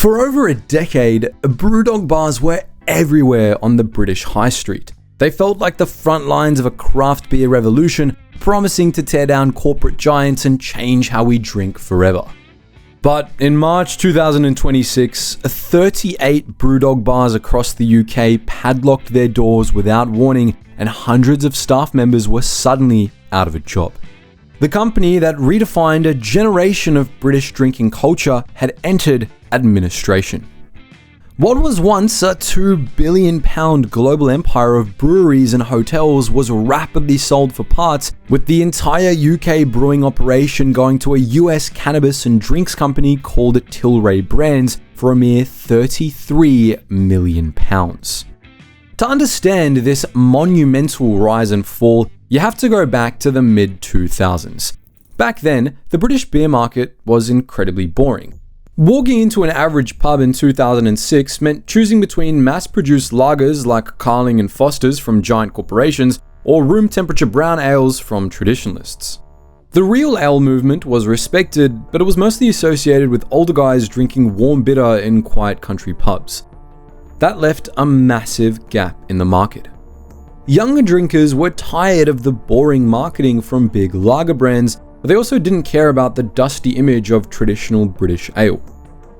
For over a decade, BrewDog bars were everywhere on the British High Street. They felt like the front lines of a craft beer revolution, promising to tear down corporate giants and change how we drink forever. But in March 2026, 38 BrewDog bars across the UK padlocked their doors without warning, and hundreds of staff members were suddenly out of a job. The company that redefined a generation of British drinking culture had entered administration. What was once a £2 billion global empire of breweries and hotels was rapidly sold for parts, with the entire UK brewing operation going to a US cannabis and drinks company called Tilray Brands for a mere £33 million. To understand this monumental rise and fall, you have to go back to the mid-2000s. Back then, the British beer market was incredibly boring. Walking into an average pub in 2006 meant choosing between mass-produced lagers like Carling and Foster's from giant corporations or room-temperature brown ales from traditionalists. The real ale movement was respected, but it was mostly associated with older guys drinking warm bitter in quiet country pubs. That left a massive gap in the market. Younger drinkers were tired of the boring marketing from big lager brands, but they also didn't care about the dusty image of traditional British ale.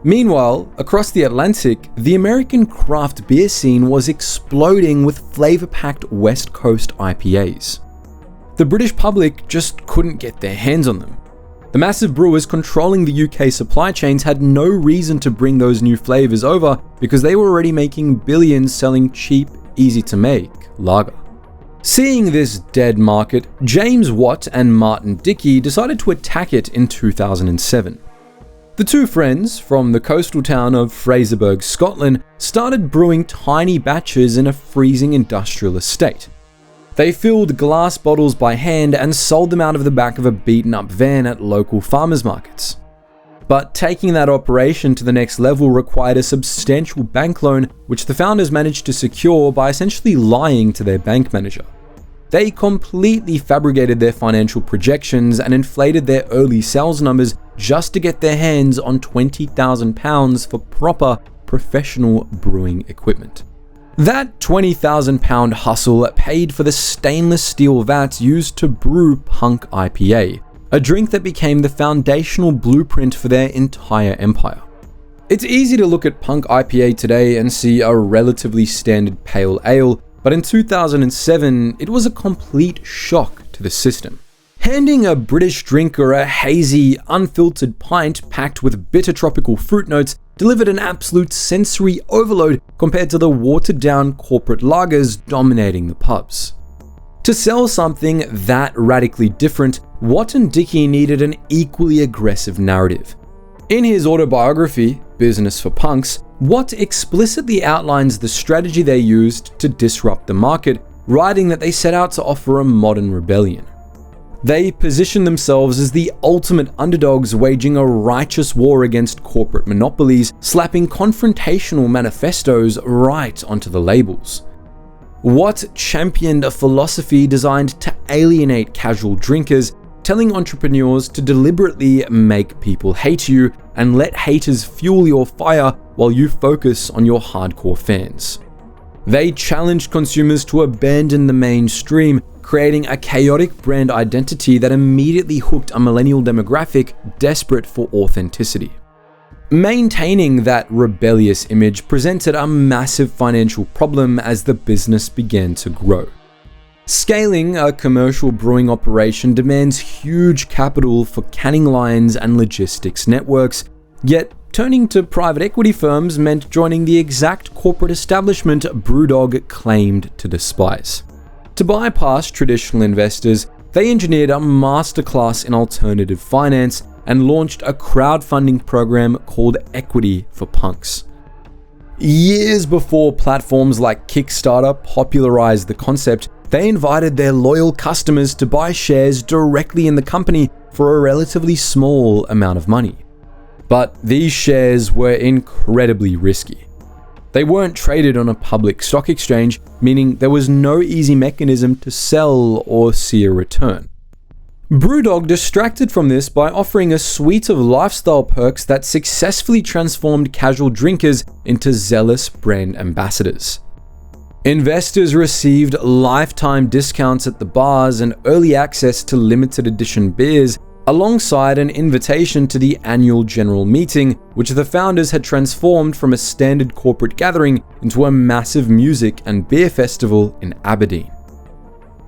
Meanwhile, across the Atlantic, the American craft beer scene was exploding with flavor-packed West Coast IPAs. The British public just couldn't get their hands on them. The massive brewers controlling the UK supply chains had no reason to bring those new flavors over because they were already making billions selling cheap, easy-to-make lager. Seeing this dead market, James Watt and Martin Dickey decided to attack it in 2007. The two friends, from the coastal town of Fraserburgh, Scotland, started brewing tiny batches in a freezing industrial estate. They filled glass bottles by hand and sold them out of the back of a beaten-up van at local farmers markets. But taking that operation to the next level required a substantial bank loan, which the founders managed to secure by essentially lying to their bank manager. They completely fabricated their financial projections and inflated their early sales numbers just to get their hands on £20,000 for proper professional brewing equipment. That £20,000 hustle paid for the stainless steel vats used to brew Punk IPA, a drink that became the foundational blueprint for their entire empire. It's easy to look at Punk IPA today and see a relatively standard pale ale, but in 2007, it was a complete shock to the system. Handing a British drinker a hazy, unfiltered pint packed with bitter tropical fruit notes delivered an absolute sensory overload compared to the watered-down corporate lagers dominating the pubs. To sell something that radically different, Watt and Dickey needed an equally aggressive narrative. In his autobiography, Business for Punks, Watt explicitly outlines the strategy they used to disrupt the market, writing that they set out to offer a modern rebellion. They positioned themselves as the ultimate underdogs waging a righteous war against corporate monopolies, slapping confrontational manifestos right onto the labels. Watt championed a philosophy designed to alienate casual drinkers, telling entrepreneurs to deliberately make people hate you and let haters fuel your fire while you focus on your hardcore fans. They challenged consumers to abandon the mainstream, creating a chaotic brand identity that immediately hooked a millennial demographic desperate for authenticity. Maintaining that rebellious image presented a massive financial problem as the business began to grow. Scaling a commercial brewing operation demands huge capital for canning lines and logistics networks, yet turning to private equity firms meant joining the exact corporate establishment BrewDog claimed to despise. To bypass traditional investors, they engineered a masterclass in alternative finance and launched a crowdfunding program called Equity for Punks. Years before platforms like Kickstarter popularized the concept, they invited their loyal customers to buy shares directly in the company for a relatively small amount of money. But these shares were incredibly risky. They weren't traded on a public stock exchange, meaning there was no easy mechanism to sell or see a return. BrewDog distracted from this by offering a suite of lifestyle perks that successfully transformed casual drinkers into zealous brand ambassadors. Investors received lifetime discounts at the bars and early access to limited edition beers, alongside an invitation to the annual general meeting, which the founders had transformed from a standard corporate gathering into a massive music and beer festival in Aberdeen.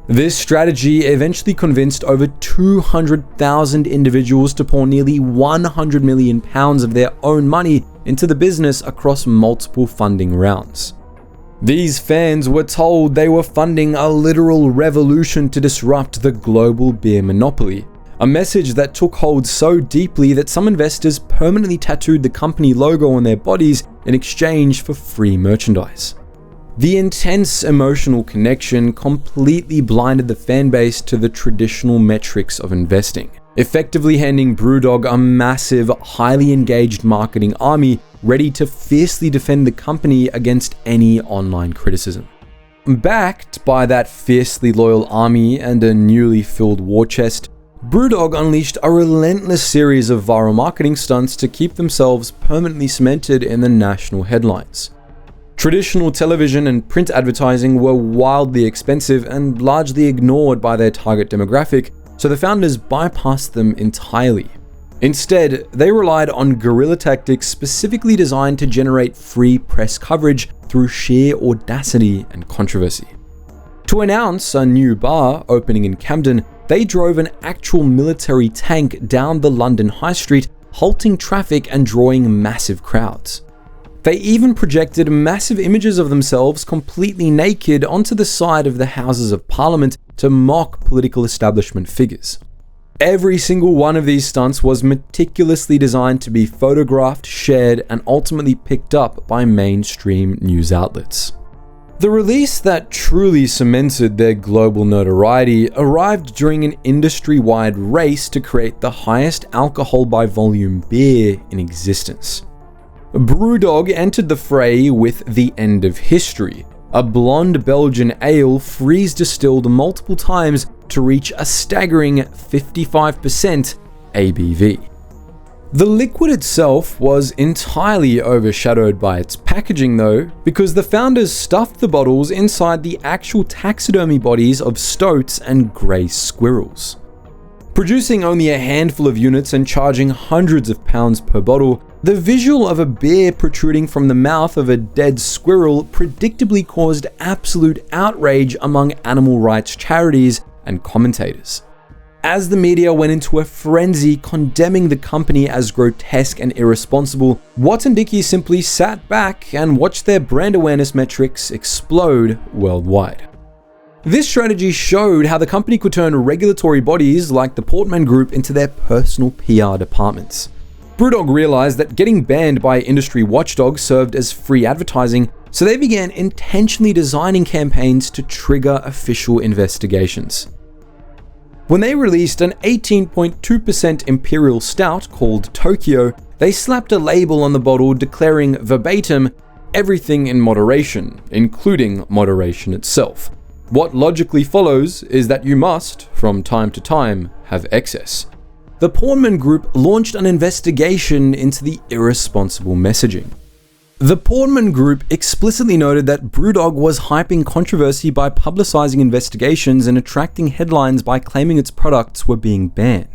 This strategy eventually convinced over 200,000 individuals to pour nearly £100 million of their own money into the business across multiple funding rounds. These fans were told they were funding a literal revolution to disrupt the global beer monopoly, a message that took hold so deeply that some investors permanently tattooed the company logo on their bodies in exchange for free merchandise. The intense emotional connection completely blinded the fanbase to the traditional metrics of investing, effectively handing BrewDog a massive, highly engaged marketing army ready to fiercely defend the company against any online criticism. Backed by that fiercely loyal army and a newly filled war chest, BrewDog unleashed a relentless series of viral marketing stunts to keep themselves permanently cemented in the national headlines. Traditional television and print advertising were wildly expensive and largely ignored by their target demographic, so the founders bypassed them entirely. Instead, they relied on guerrilla tactics specifically designed to generate free press coverage through sheer audacity and controversy. To announce a new bar opening in Camden, they drove an actual military tank down the London High Street, halting traffic and drawing massive crowds. They even projected massive images of themselves completely naked onto the side of the Houses of Parliament to mock political establishment figures. Every single one of these stunts was meticulously designed to be photographed, shared, and ultimately picked up by mainstream news outlets. The release that truly cemented their global notoriety arrived during an industry-wide race to create the highest alcohol by volume beer in existence. BrewDog entered the fray with The End of History, a blonde Belgian ale freeze-distilled multiple times to reach a staggering 55% ABV. The liquid itself was entirely overshadowed by its packaging though, because the founders stuffed the bottles inside the actual taxidermy bodies of stoats and grey squirrels. Producing only a handful of units and charging hundreds of pounds per bottle, the visual of a beer protruding from the mouth of a dead squirrel predictably caused absolute outrage among animal rights charities and commentators. As the media went into a frenzy condemning the company as grotesque and irresponsible, Watt and Dickie simply sat back and watched their brand awareness metrics explode worldwide. This strategy showed how the company could turn regulatory bodies like the Portman Group into their personal PR departments. BrewDog realized that getting banned by industry watchdogs served as free advertising, so they began intentionally designing campaigns to trigger official investigations. When they released an 18.2% imperial stout called Tokyo, they slapped a label on the bottle declaring verbatim, "everything in moderation, including moderation itself." What logically follows is that you must, from time to time, have excess. The Portman Group launched an investigation into the irresponsible messaging. The Portman Group explicitly noted that BrewDog was hyping controversy by publicizing investigations and attracting headlines by claiming its products were being banned.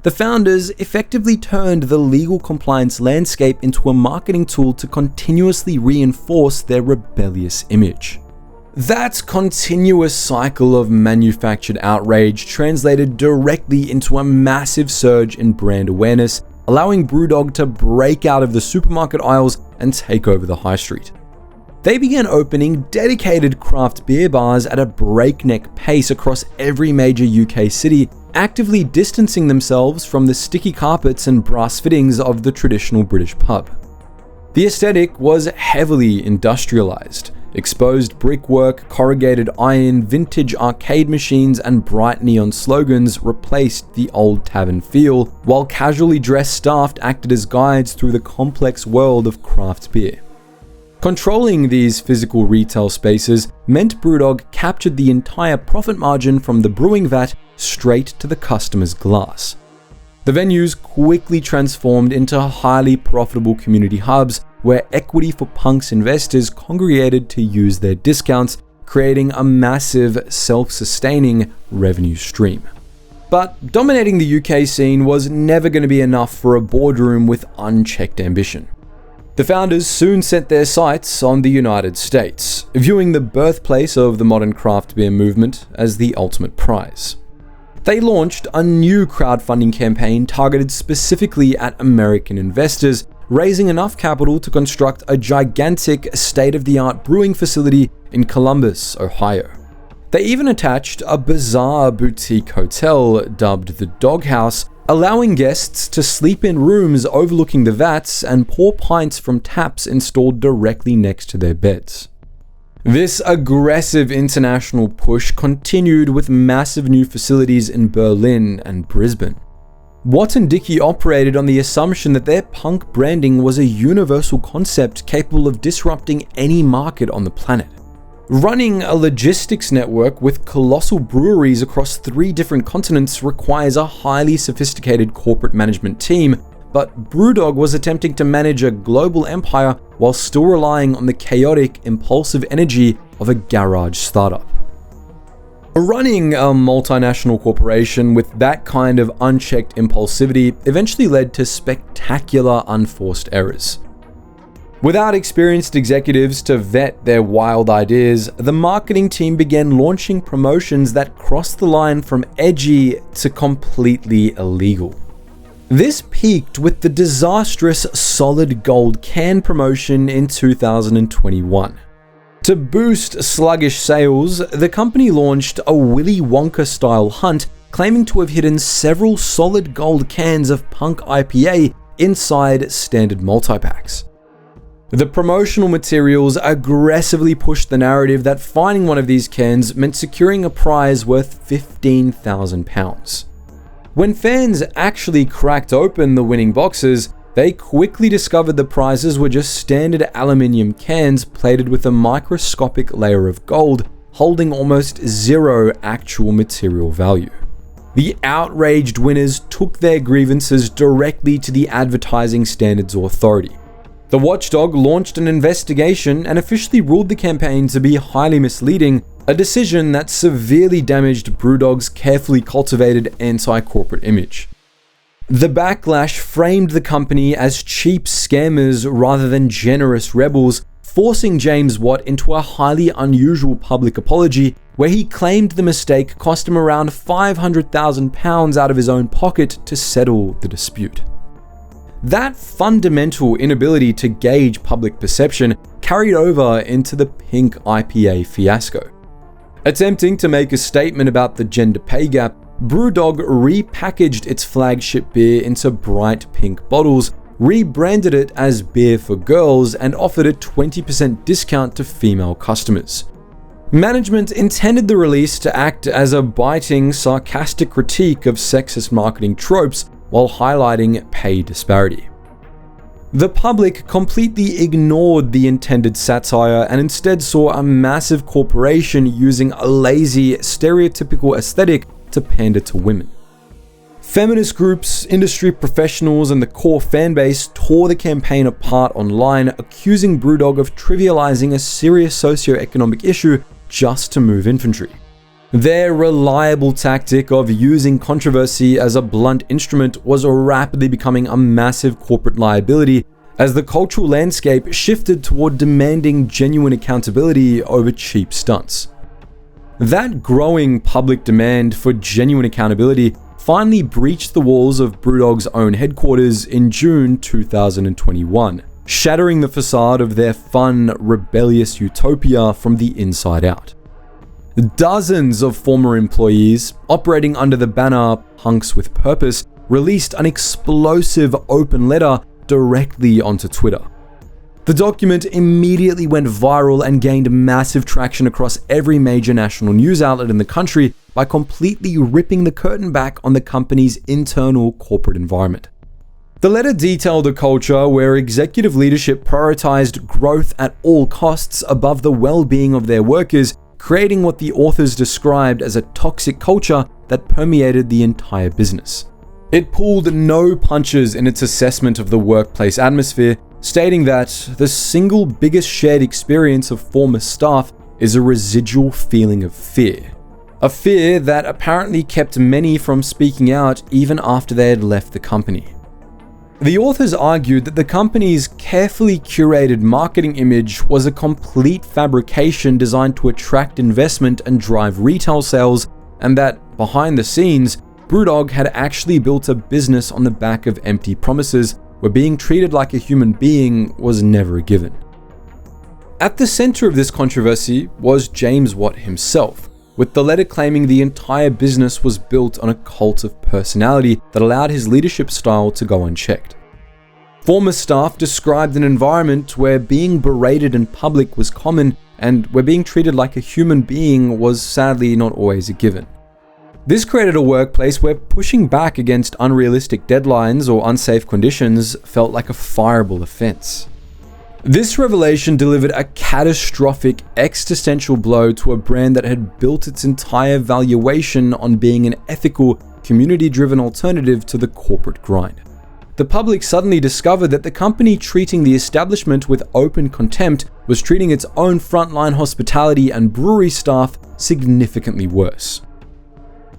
The founders effectively turned the legal compliance landscape into a marketing tool to continuously reinforce their rebellious image. That continuous cycle of manufactured outrage translated directly into a massive surge in brand awareness, allowing BrewDog to break out of the supermarket aisles and take over the high street. They began opening dedicated craft beer bars at a breakneck pace across every major UK city, actively distancing themselves from the sticky carpets and brass fittings of the traditional British pub. The aesthetic was heavily industrialized. Exposed brickwork, corrugated iron, vintage arcade machines, and bright neon slogans replaced the old tavern feel, while casually dressed staff acted as guides through the complex world of craft beer. Controlling these physical retail spaces meant BrewDog captured the entire profit margin from the brewing vat straight to the customer's glass. The venues quickly transformed into highly profitable community hubs where equity for Punk's investors congregated to use their discounts, creating a massive self-sustaining revenue stream. But dominating the UK scene was never going to be enough for a boardroom with unchecked ambition. The founders soon set their sights on the United States, viewing the birthplace of the modern craft beer movement as the ultimate prize. They launched a new crowdfunding campaign targeted specifically at American investors, raising enough capital to construct a gigantic state-of-the-art brewing facility in Columbus, Ohio. They even attached a bizarre boutique hotel dubbed the Doghouse, allowing guests to sleep in rooms overlooking the vats and pour pints from taps installed directly next to their beds. This aggressive international push continued with massive new facilities in Berlin and Brisbane. Watt and Dickey operated on the assumption that their punk branding was a universal concept capable of disrupting any market on the planet. Running a logistics network with colossal breweries across 3 different continents requires a highly sophisticated corporate management team, but BrewDog was attempting to manage a global empire while still relying on the chaotic, impulsive energy of a garage startup. Running a multinational corporation with that kind of unchecked impulsivity eventually led to spectacular unforced errors. Without experienced executives to vet their wild ideas, the marketing team began launching promotions that crossed the line from edgy to completely illegal. This peaked with the disastrous solid gold can promotion in 2021. To boost sluggish sales, the company launched a Willy Wonka-style hunt, claiming to have hidden several solid gold cans of Punk IPA inside standard multi-packs. The promotional materials aggressively pushed the narrative that finding one of these cans meant securing a prize worth £15,000. When fans actually cracked open the winning boxes, they quickly discovered the prizes were just standard aluminium cans plated with a microscopic layer of gold, holding almost zero actual material value. The outraged winners took their grievances directly to the Advertising Standards Authority. The watchdog launched an investigation and officially ruled the campaign to be highly misleading, a decision that severely damaged BrewDog's carefully cultivated anti-corporate image. The backlash framed the company as cheap scammers rather than generous rebels, forcing James Watt into a highly unusual public apology where he claimed the mistake cost him around £500,000 out of his own pocket to settle the dispute. That fundamental inability to gauge public perception carried over into the pink IPA fiasco. Attempting to make a statement about the gender pay gap, BrewDog repackaged its flagship beer into bright pink bottles, rebranded it as Beer for Girls, and offered a 20% discount to female customers. Management intended the release to act as a biting, sarcastic critique of sexist marketing tropes while highlighting pay disparity. The public completely ignored the intended satire and instead saw a massive corporation using a lazy, stereotypical aesthetic to pander to women. Feminist groups, industry professionals, and the core fanbase tore the campaign apart online, accusing BrewDog of trivializing a serious socio-economic issue just to move infantry. Their reliable tactic of using controversy as a blunt instrument was rapidly becoming a massive corporate liability as the cultural landscape shifted toward demanding genuine accountability over cheap stunts. That growing public demand for genuine accountability finally breached the walls of BrewDog's own headquarters in June 2021, shattering the facade of their fun, rebellious utopia from the inside out. Dozens of former employees, operating under the banner Punks with Purpose, released an explosive open letter directly onto Twitter. The document immediately went viral and gained massive traction across every major national news outlet in the country by completely ripping the curtain back on the company's internal corporate environment. The letter detailed a culture where executive leadership prioritized growth at all costs above the well-being of their workers, creating what the authors described as a toxic culture that permeated the entire business. It pulled no punches in its assessment of the workplace atmosphere, stating that the single biggest shared experience of former staff is a residual feeling of fear. A fear that apparently kept many from speaking out even after they had left the company. The authors argued that the company's carefully curated marketing image was a complete fabrication designed to attract investment and drive retail sales, and that, behind the scenes, BrewDog had actually built a business on the back of empty promises, where being treated like a human being was never a given. At the center of this controversy was James Watt himself, with the letter claiming the entire business was built on a cult of personality that allowed his leadership style to go unchecked. Former staff described an environment where being berated in public was common and where being treated like a human being was sadly not always a given. This created a workplace where pushing back against unrealistic deadlines or unsafe conditions felt like a fireable offense. This revelation delivered a catastrophic existential blow to a brand that had built its entire valuation on being an ethical, community-driven alternative to the corporate grind. The public suddenly discovered that the company treating the establishment with open contempt was treating its own frontline hospitality and brewery staff significantly worse.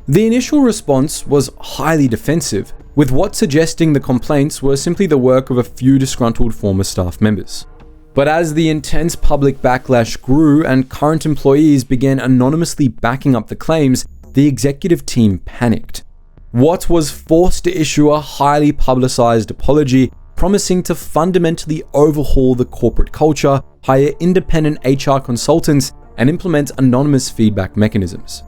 The initial response was highly defensive, with Watt suggesting the complaints were simply the work of a few disgruntled former staff members. But as the intense public backlash grew and current employees began anonymously backing up the claims, the executive team panicked. Watt was forced to issue a highly publicized apology, promising to fundamentally overhaul the corporate culture, hire independent HR consultants, and implement anonymous feedback mechanisms.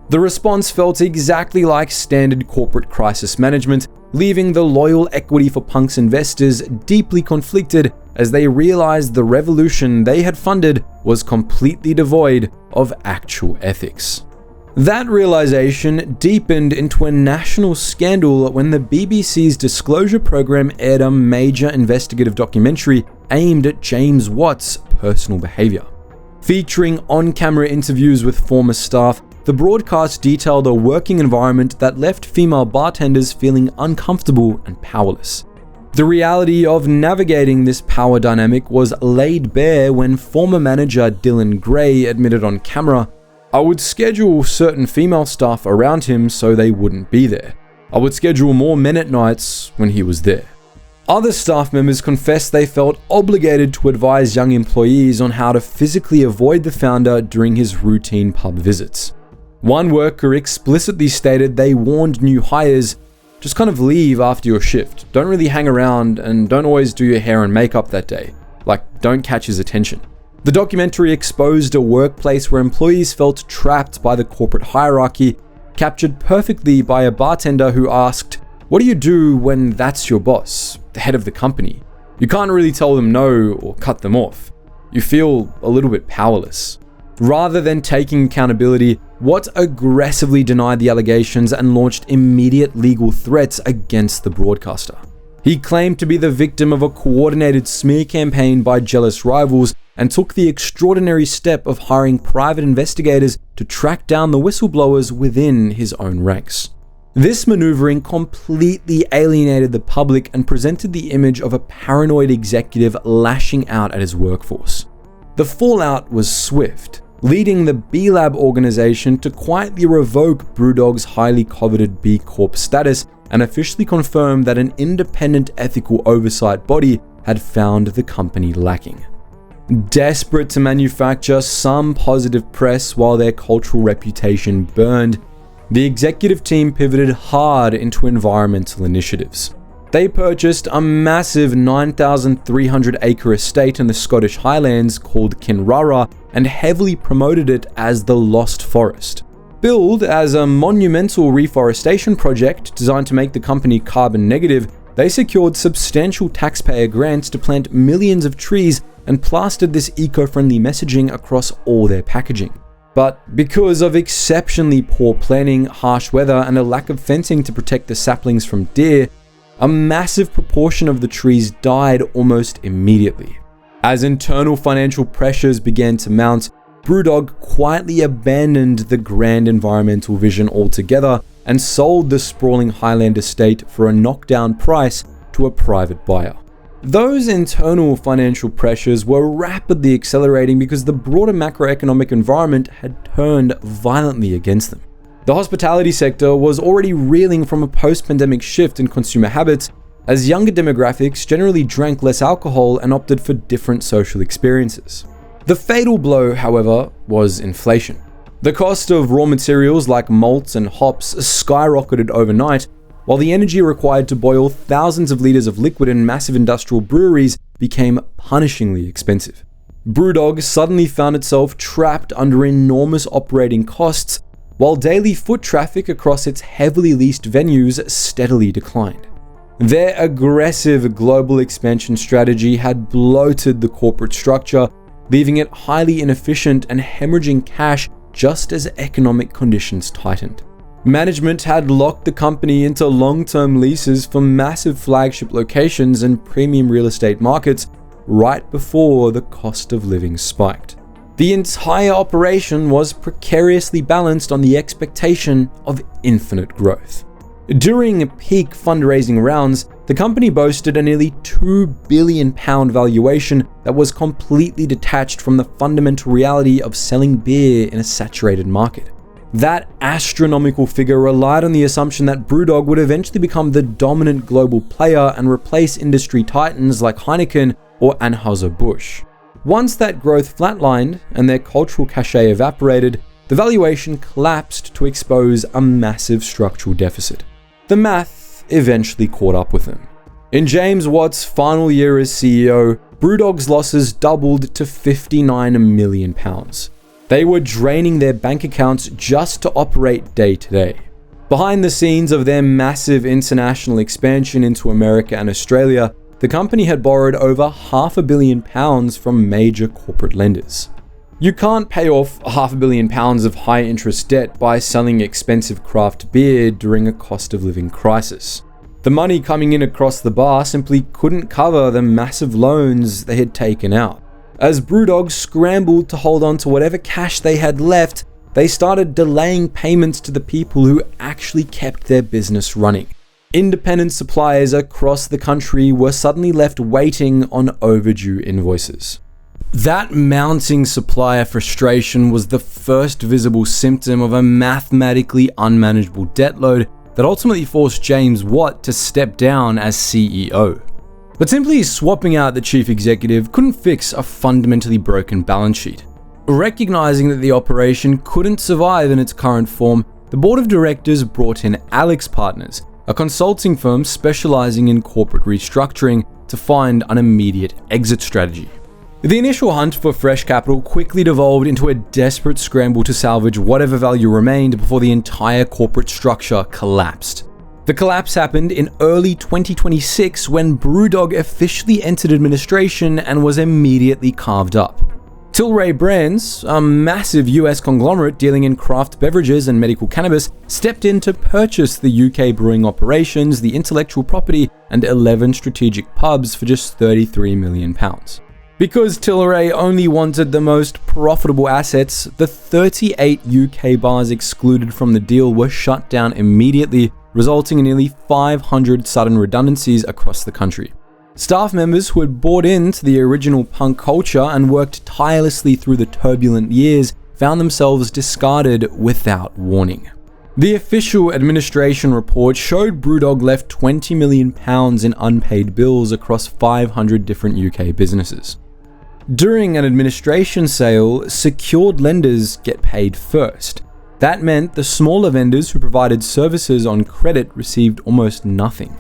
The response felt exactly like standard corporate crisis management, leaving the loyal Equity for Punks investors deeply conflicted as they realized the revolution they had funded was completely devoid of actual ethics. That realization deepened into a national scandal when the BBC's disclosure program aired a major investigative documentary aimed at James Watt's personal behavior. Featuring on-camera interviews with former staff, the broadcast detailed a working environment that left female bartenders feeling uncomfortable and powerless. The reality of navigating this power dynamic was laid bare when former manager Dylan Gray admitted on camera, "I would schedule certain female staff around him so they wouldn't be there. I would schedule more men at nights when he was there." Other staff members confessed they felt obligated to advise young employees on how to physically avoid the founder during his routine pub visits. One worker explicitly stated they warned new hires, "Just kind of leave after your shift. Don't really hang around and don't always do your hair and makeup that day. Like, don't catch his attention." The documentary exposed a workplace where employees felt trapped by the corporate hierarchy, captured perfectly by a bartender who asked, "What do you do when that's your boss, the head of the company? You can't really tell them no or cut them off. You feel a little bit powerless." Rather than taking accountability, Watt aggressively denied the allegations and launched immediate legal threats against the broadcaster. He claimed to be the victim of a coordinated smear campaign by jealous rivals and took the extraordinary step of hiring private investigators to track down the whistleblowers within his own ranks. This maneuvering completely alienated the public and presented the image of a paranoid executive lashing out at his workforce. The fallout was swift, leading the B-Lab organization to quietly revoke BrewDog's highly coveted B Corp status and officially confirm that an independent ethical oversight body had found the company lacking. Desperate to manufacture some positive press while their cultural reputation burned, the executive team pivoted hard into environmental initiatives. They purchased a massive 9,300-acre estate in the Scottish Highlands called Kinrara and heavily promoted it as the Lost Forest. Billed as a monumental reforestation project designed to make the company carbon negative, they secured substantial taxpayer grants to plant millions of trees and plastered this eco-friendly messaging across all their packaging. But because of exceptionally poor planning, harsh weather, and a lack of fencing to protect the saplings from deer, a massive proportion of the trees died almost immediately. As internal financial pressures began to mount, BrewDog quietly abandoned the grand environmental vision altogether and sold the sprawling Highland estate for a knockdown price to a private buyer. Those internal financial pressures were rapidly accelerating because the broader macroeconomic environment had turned violently against them. The hospitality sector was already reeling from a post-pandemic shift in consumer habits, as younger demographics generally drank less alcohol and opted for different social experiences. The fatal blow, however, was inflation. The cost of raw materials like malts and hops skyrocketed overnight, while the energy required to boil thousands of liters of liquid in massive industrial breweries became punishingly expensive. BrewDog suddenly found itself trapped under enormous operating costs, while daily foot traffic across its heavily leased venues steadily declined. Their aggressive global expansion strategy had bloated the corporate structure, leaving it highly inefficient and hemorrhaging cash just as economic conditions tightened. Management had locked the company into long-term leases for massive flagship locations and premium real estate markets right before the cost of living spiked. The entire operation was precariously balanced on the expectation of infinite growth. During peak fundraising rounds, the company boasted a nearly £2 billion valuation that was completely detached from the fundamental reality of selling beer in a saturated market. That astronomical figure relied on the assumption that BrewDog would eventually become the dominant global player and replace industry titans like Heineken or Anheuser-Busch. Once that growth flatlined and their cultural cachet evaporated, the valuation collapsed to expose a massive structural deficit. The math eventually caught up with them. In James Watt's final year as CEO, BrewDog's losses doubled to £59 million. They were draining their bank accounts just to operate day to day. Behind the scenes of their massive international expansion into America and Australia, the company had borrowed over £500 million from major corporate lenders. You can't pay off £500 million of high-interest debt by selling expensive craft beer during a cost of living crisis. The money coming in across the bar simply couldn't cover the massive loans they had taken out. As BrewDog scrambled to hold on to whatever cash they had left, they started delaying payments to the people who actually kept their business running. Independent suppliers across the country were suddenly left waiting on overdue invoices. That mounting supplier frustration was the first visible symptom of a mathematically unmanageable debt load that ultimately forced James Watt to step down as CEO. But simply swapping out the chief executive couldn't fix a fundamentally broken balance sheet. Recognizing that the operation couldn't survive in its current form, the board of directors brought in Alex Partners, a consulting firm specializing in corporate restructuring, to find an immediate exit strategy. The initial hunt for fresh capital quickly devolved into a desperate scramble to salvage whatever value remained before the entire corporate structure collapsed. The collapse happened in early 2026 when BrewDog officially entered administration and was immediately carved up. Tilray Brands, a massive US conglomerate dealing in craft beverages and medical cannabis, stepped in to purchase the UK brewing operations, the intellectual property, and 11 strategic pubs for just £33 million. Because Tilray only wanted the most profitable assets, the 38 UK bars excluded from the deal were shut down immediately, resulting in nearly 500 sudden redundancies across the country. Staff members who had bought into the original punk culture and worked tirelessly through the turbulent years found themselves discarded without warning. The official administration report showed BrewDog left £20 million in unpaid bills across 500 different UK businesses. During an administration sale, secured lenders get paid first. That meant the smaller vendors who provided services on credit received almost nothing.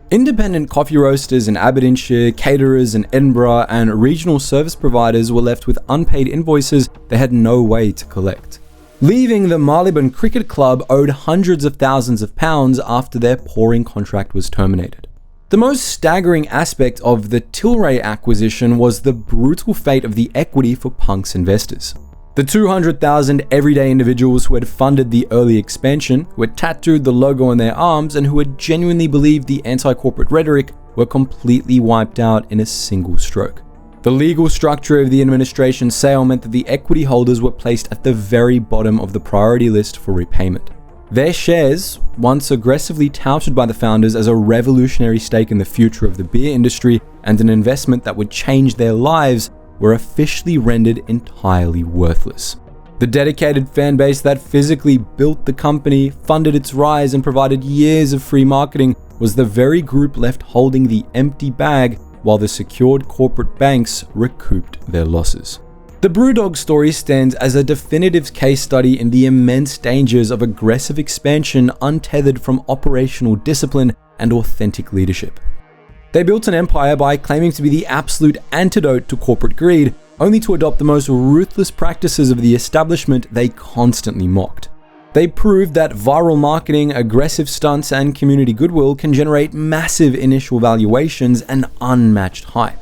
Independent coffee roasters in Aberdeenshire, caterers in Edinburgh, and regional service providers were left with unpaid invoices they had no way to collect, leaving the Marylebone Cricket Club owed hundreds of thousands of pounds after their pouring contract was terminated. The most staggering aspect of the Tilray acquisition was the brutal fate of the equity for Punk's investors. The 200,000 everyday individuals who had funded the early expansion, who had tattooed the logo on their arms, and who had genuinely believed the anti-corporate rhetoric were completely wiped out in a single stroke. The legal structure of the administration's sale meant that the equity holders were placed at the very bottom of the priority list for repayment. Their shares, once aggressively touted by the founders as a revolutionary stake in the future of the beer industry and an investment that would change their lives, were officially rendered entirely worthless. The dedicated fan base that physically built the company, funded its rise, and provided years of free marketing was the very group left holding the empty bag while the secured corporate banks recouped their losses. The BrewDog story stands as a definitive case study in the immense dangers of aggressive expansion untethered from operational discipline and authentic leadership. They built an empire by claiming to be the absolute antidote to corporate greed, only to adopt the most ruthless practices of the establishment they constantly mocked. They proved that viral marketing, aggressive stunts, and community goodwill can generate massive initial valuations and unmatched hype.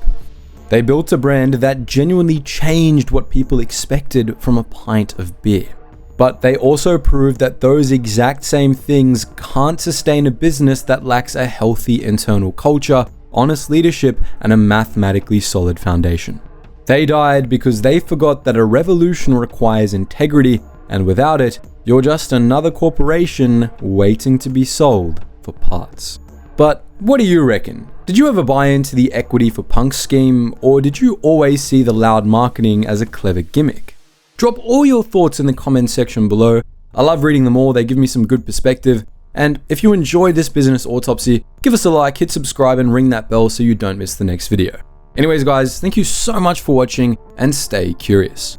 They built a brand that genuinely changed what people expected from a pint of beer. But they also proved that those exact same things can't sustain a business that lacks a healthy internal culture, honest leadership, and a mathematically solid foundation. They died because they forgot that a revolution requires integrity, and without it, you're just another corporation waiting to be sold for parts. But what do you reckon? Did you ever buy into the equity for punk scheme, or did you always see the loud marketing as a clever gimmick? Drop all your thoughts in the comments section below. I love reading them all, they give me some good perspective. And if you enjoyed this business autopsy, give us a like, hit subscribe, and ring that bell so you don't miss the next video. Anyways guys, thank you so much for watching, and stay curious.